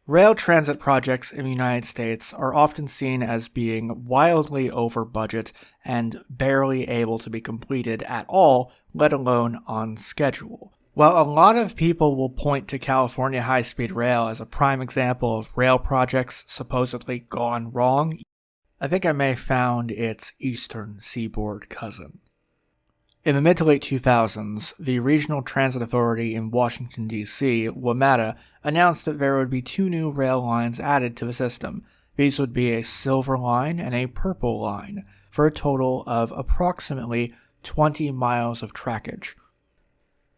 Rail transit projects in the United States are often seen as being wildly over budget and barely able to be completed at all, let alone on schedule. While a lot of people will point to California high-speed rail as a prime example of rail projects supposedly gone wrong, I think I may have found its eastern seaboard cousin. In the mid to late 2000s, the Regional Transit Authority in Washington, D.C., WMATA, announced that there would be two new rail lines added to the system. These would be a Silver Line and a Purple Line, for a total of approximately 20 miles of trackage.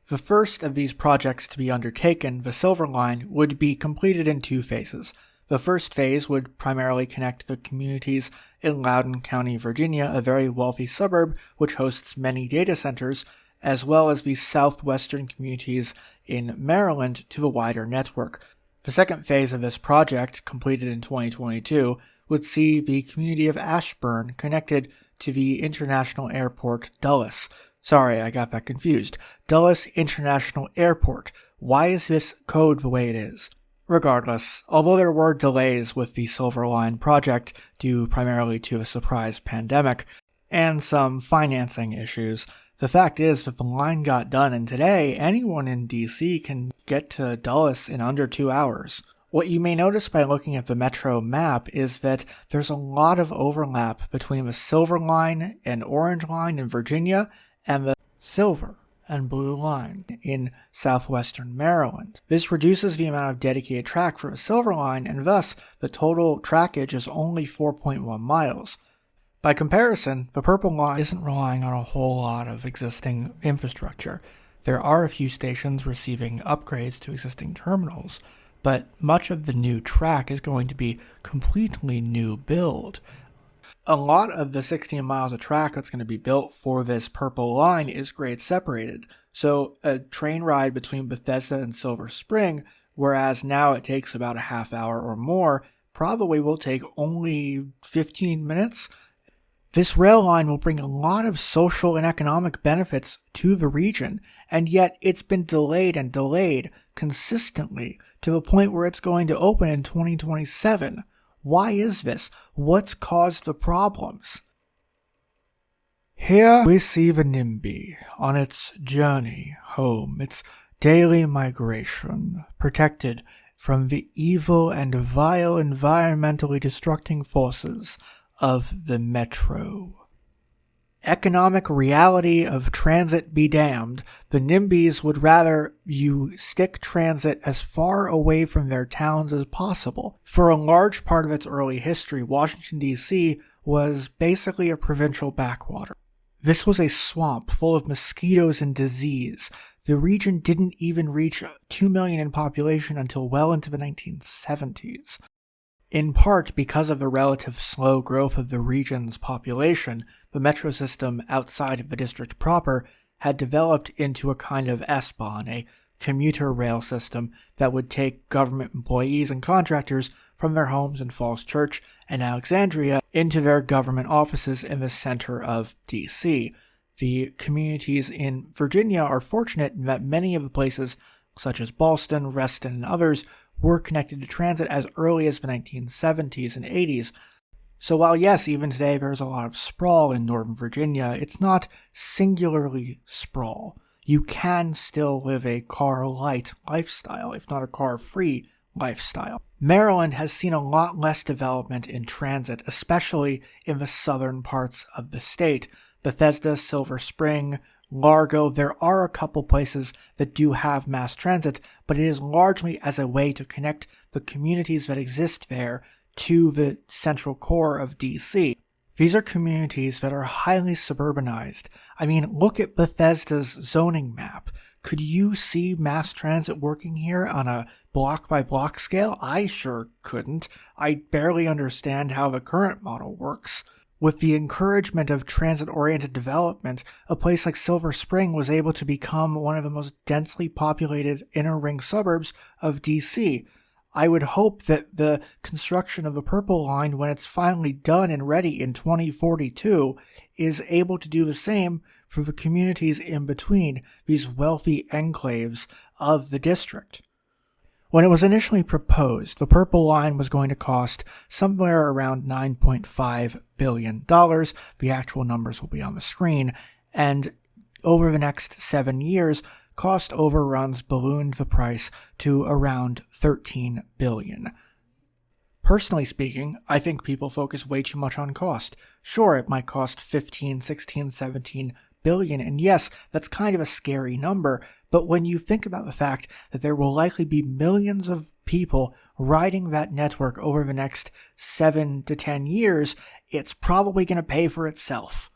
The first of these projects to be undertaken, the Silver Line, would be completed in two phases. The first phase would primarily connect the communities in Loudoun County, Virginia, a very wealthy suburb which hosts many data centers, as well as the southwestern communities in Maryland to the wider network. The second phase of this project, completed in 2022, would see the community of Ashburn connected to the International Airport Dulles. Sorry, I got that confused. Dulles International Airport. Why is this code the way it is? Regardless, although there were delays with the Silver Line project due primarily to a surprise pandemic and some financing issues, the fact is that the line got done, and today anyone in DC can get to Dulles in under 2 hours. What you may notice by looking at the Metro map is that there's a lot of overlap between the Silver Line and Orange Line in Virginia and the Silver and Blue Line in southwestern Maryland. This reduces the amount of dedicated track for the Silver Line, and thus the total trackage is only 4.1 miles. By comparison, the Purple Line isn't relying on a whole lot of existing infrastructure. There are a few stations receiving upgrades to existing terminals, but much of the new track is going to be completely new build. A lot of the 16 miles of track that's going to be built for this Purple Line is grade separated, so a train ride between Bethesda and Silver Spring, whereas now it takes about a half hour or more, probably will take only 15 minutes. This rail line will bring a lot of social and economic benefits to the region, and yet it's been delayed and delayed consistently to the point where it's going to open in 2027. Why is this? What's caused the problems? Here we see the NIMBY on its journey home, its daily migration, protected from the evil and vile environmentally destructing forces of the Metro. Economic reality of transit be damned, the NIMBYs would rather you stick transit as far away from their towns as possible. For a large part of its early history, Washington, D.C. was basically a provincial backwater. This was a swamp full of mosquitoes and disease. The region didn't even reach 2 million in population until well into the 1970s. In part because of the relative slow growth of the region's population, the metro system outside of the district proper had developed into a kind of S-Bahn, a commuter rail system that would take government employees and contractors from their homes in Falls Church and Alexandria into their government offices in the center of D.C. The communities in Virginia are fortunate in that many of the places, such as Ballston, Reston, and others, were connected to transit as early as the 1970s and 80s. So while yes, even today there's a lot of sprawl in Northern Virginia, it's not singularly sprawl. You can still live a car-light lifestyle, if not a car-free lifestyle. Maryland has seen a lot less development in transit, especially in the southern parts of the state. Bethesda, Silver Spring, Largo, there are a couple places that do have mass transit, but it is largely as a way to connect the communities that exist there to the central core of DC. These are communities that are highly suburbanized. I mean, look at Bethesda's zoning map. Could you see mass transit working here on a block-by-block scale? I sure couldn't. I barely understand how the current model works. With the encouragement of transit-oriented development, a place like Silver Spring was able to become one of the most densely populated inner-ring suburbs of DC. I would hope that the construction of the Purple Line, when it's finally done and ready in 2042, is able to do the same for the communities in between, these wealthy enclaves of the district. When it was initially proposed, the Purple Line was going to cost somewhere around $9.5 billion. The actual numbers will be on the screen. And over the next 7 years, cost overruns ballooned the price to around $13 billion. Personally speaking, I think people focus way too much on cost. Sure, it might cost 15, 16, 17 billion, and yes, that's kind of a scary number, but when you think about the fact that there will likely be millions of people riding that network over the next 7 to 10 years, it's probably going to pay for itself.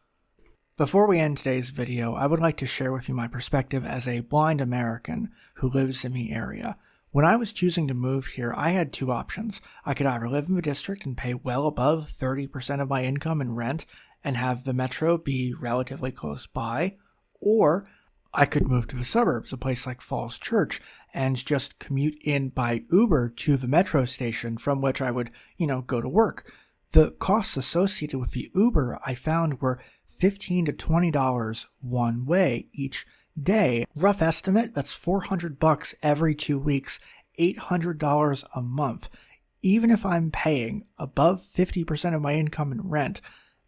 Before we end today's video, I would like to share with you my perspective as a blind American who lives in the area. When I was choosing to move here, I had two options. I could either live in the district and pay well above 30% of my income in rent and have the metro be relatively close by, or I could move to the suburbs, a place like Falls Church, and just commute in by Uber to the metro station from which I would, go to work. The costs associated with the Uber I found were $15 to $20 one way each day. Rough estimate, that's $400 every 2 weeks, $800 a month. Even if I'm paying above 50% of my income in rent,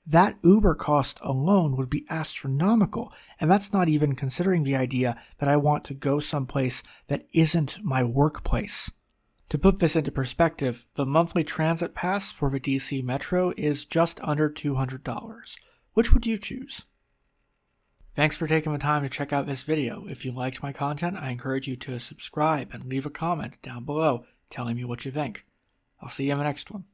that Uber cost alone would be astronomical, and that's not even considering the idea that I want to go someplace that isn't my workplace. To put this into perspective, the monthly transit pass for the DC Metro is just under $200. Which would you choose? Thanks for taking the time to check out this video. If you liked my content, I encourage you to subscribe and leave a comment down below telling me what you think. I'll see you in the next one.